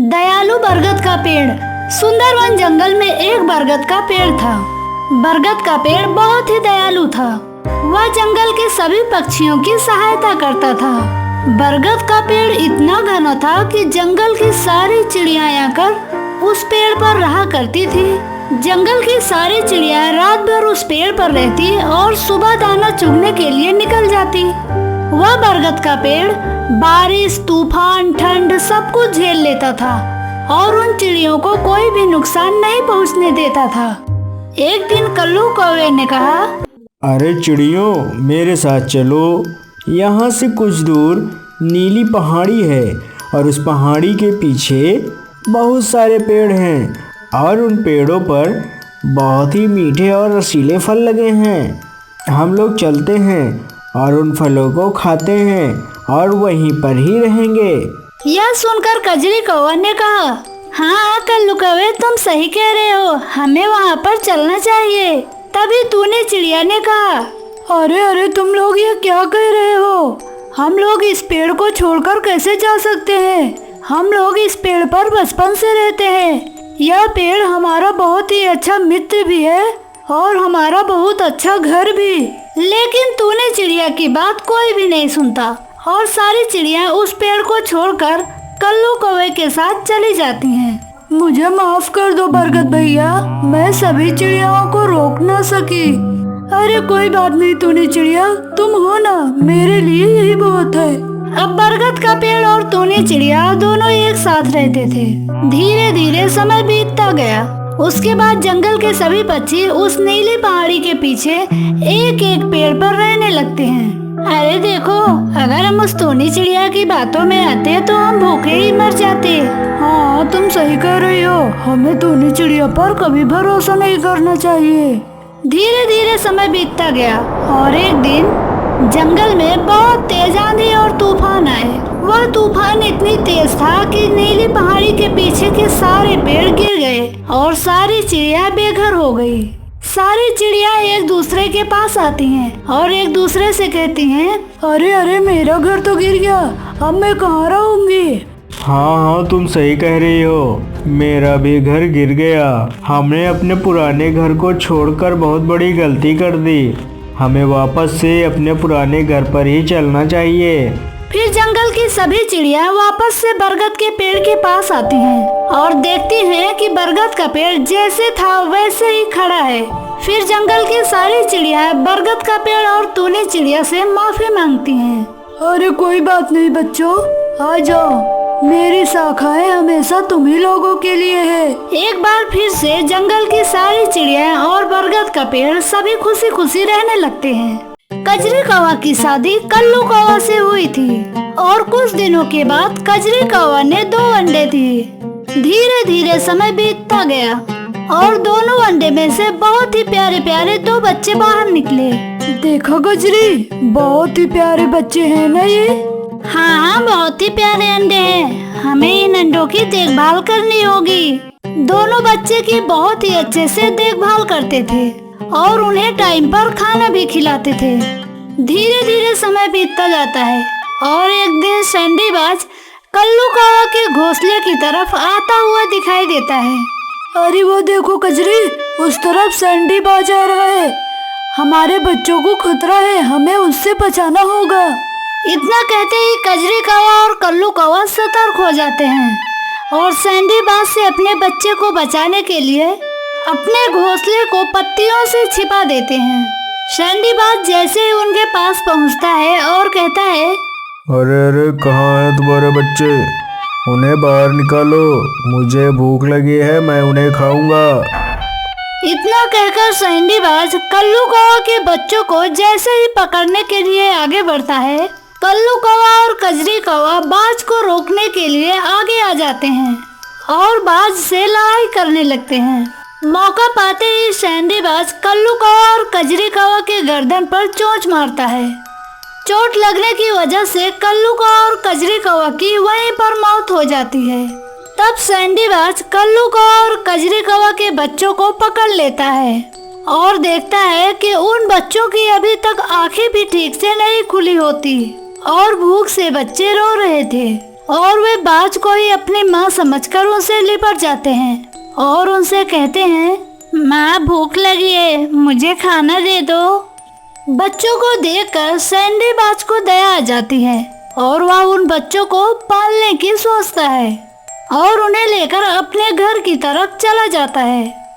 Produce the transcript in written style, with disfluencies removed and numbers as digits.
दयालु बरगद का पेड़। सुंदरवन जंगल में एक बरगद का पेड़ था। बरगद का पेड़ बहुत ही दयालु था। वह जंगल के सभी पक्षियों की सहायता करता था। बरगद का पेड़ इतना घना था कि जंगल की सारी चिड़ियाँ आकर उस पेड़ पर रहा करती थी। जंगल की सारी चिड़ियाँ रात भर उस पेड़ पर रहती और सुबह दाना चुगने के लिए निकल जाती। वह बरगद का पेड़ बारिश, तूफान, ठंड सब कुछ झेल लेता था और उन चिड़ियों को कोई भी नुकसान नहीं पहुंचने देता था। एक दिन कल्लू कौवे ने कहा, अरे चिड़ियों, मेरे साथ चलो। यहाँ से कुछ दूर नीली पहाड़ी है और उस पहाड़ी के पीछे बहुत सारे पेड़ हैं और उन पेड़ों पर बहुत ही मीठे और रसीले फल लगे हैं। हम लोग चलते हैं और उन फलों को खाते हैं और वहीं पर ही रहेंगे। यह सुनकर कजरी कौवा ने कहा, हाँ कल्लू कौवे, तुम सही कह रहे हो, हमें वहाँ पर चलना चाहिए। तभी तूने चिड़िया ने कहा, अरे अरे तुम लोग ये क्या कह रहे हो? हम लोग इस पेड़ को छोड़कर कैसे जा सकते हैं? हम लोग इस पेड़ पर बचपन से रहते हैं। यह पेड़ हमारा बहुत ही अच्छा मित्र भी है और हमारा बहुत अच्छा घर भी। लेकिन तूने चिड़िया की बात कोई भी नहीं सुनता और सारी चिड़िया उस पेड़ को छोड़कर कल्लू कौवे के साथ चली जाती हैं। मुझे माफ कर दो बरगद भैया, मैं सभी चिड़ियाओं को रोक ना सकी। अरे कोई बात नहीं तूने चिड़िया, तुम हो ना, मेरे लिए यही बहुत है। अब बरगद का पेड़ और तूने चिड़िया दोनों एक साथ रहते थे। धीरे धीरे समय बीतता गया। उसके बाद जंगल के सभी पक्षी उस नीली पहाड़ी के पीछे एक एक पेड़ पर रहने लगते हैं। अरे देखो, अगर हम उस टोनी चिड़िया की बातों में आते तो हम भूखे ही मर जाते। हाँ तुम सही कह रही हो, हमें टोनी चिड़िया पर कभी भरोसा नहीं करना चाहिए। धीरे धीरे समय बीतता गया और एक दिन जंगल में बहुत तेज आंधी और तूफान आए। वह तूफान इतनी तेज था कि नीली पहाड़ी के पीछे के सारे पेड़ गिर गए और सारी चिड़िया बेघर हो गई। सारी चिड़िया एक दूसरे के पास आती हैं और एक दूसरे से कहती हैं, अरे अरे मेरा घर तो गिर गया, अब मैं कहाँ रहूंगी? हाँ, तुम सही कह रही हो, मेरा भी घर गिर गया। हमने अपने पुराने घर को छोड़कर बहुत बड़ी गलती कर दी। हमें वापस से अपने पुराने घर पर ही चलना चाहिए। फिर जंगल की सभी चिड़िया वापस से बरगद के पेड़ के पास आती हैं और देखती हैं कि बरगद का पेड़ जैसे था वैसे ही खड़ा है। फिर जंगल की सारी चिड़िया बरगद का पेड़ और तूने चिड़िया से माफी मांगती हैं। अरे कोई बात नहीं बच्चों, आ जाओ, मेरी शाखाएं हमेशा तुम्ही लोगों के लिए है। एक बार फिर से जंगल की सारी चिड़िया और बरगद का पेड़ सभी खुशी खुशी रहने लगते हैं। कजरी कौवा की शादी कल्लू कौवा से हुई थी और कुछ दिनों के बाद कजरी कौवा ने 2 अंडे दिए। धीरे धीरे समय बीतता गया और दोनों अंडे में से बहुत ही प्यारे प्यारे 2 बच्चे बाहर निकले। देखो कजरी, बहुत ही प्यारे बच्चे हैं ना ये? हाँ, बहुत ही प्यारे अंडे हैं। हमें इन अंडों की देखभाल करनी होगी। दोनों बच्चे की बहुत ही अच्छे से देखभाल करते थे और उन्हें टाइम पर खाना भी खिलाते थे। धीरे धीरे समय बीतता जाता है और एक दिन सैंडीबाज कल्लू कौवा के घोंसले की तरफ आता हुआ दिखाई देता है। अरे वो देखो कजरी, उस तरफ सैंडीबाज आ रहा है। हमारे बच्चों को खतरा है, हमें उससे बचाना होगा। इतना कहते ही कजरी कौवा और कल्लू कौवा सतर्क हो जाते हैं और सैंडीबाज से अपने बच्चे को बचाने के लिए अपने घोंसले को पत्तियों से छिपा देते हैं। सैंडीबाज जैसे ही उनके पास पहुंचता है और कहता है, अरे अरे कहाँ हैं तुम्हारे बच्चे? उन्हें बाहर निकालो, मुझे भूख लगी है, मैं उन्हें खाऊंगा। इतना कहकर सैंडीबाज कल्लू कौवा के बच्चों को जैसे ही पकड़ने के लिए आगे बढ़ता है, कल्लू कौवा और कजरी कौवा बाज को रोकने के लिए आगे आ जाते हैं और बाज से लड़ाई करने लगते हैं। मौका पाते ही सैंडीबाज कल्लू कौवा और कजरी कौवा के गर्दन पर चोंच मारता है। चोट लगने की वजह से कल्लू कौवा और कजरी कौवा की वहीं पर मौत हो जाती है। तब सैंडीबाज कल्लू कौवा और कजरी कौवा के बच्चों को पकड़ लेता है और देखता है कि उन बच्चों की अभी तक आंखें भी ठीक से नहीं खुली होती और भूख से बच्चे रो रहे थे। और वे बाज को ही अपनी माँ समझकर उनसे लिपट जाते हैं और उनसे कहते हैं, माँ भूख लगी है, मुझे खाना दे दो। बच्चों को देखकर सैंडी बाज को दया आ जाती है और वह उन बच्चों को पालने की सोचता है और उन्हें लेकर अपने घर की तरफ चला जाता है।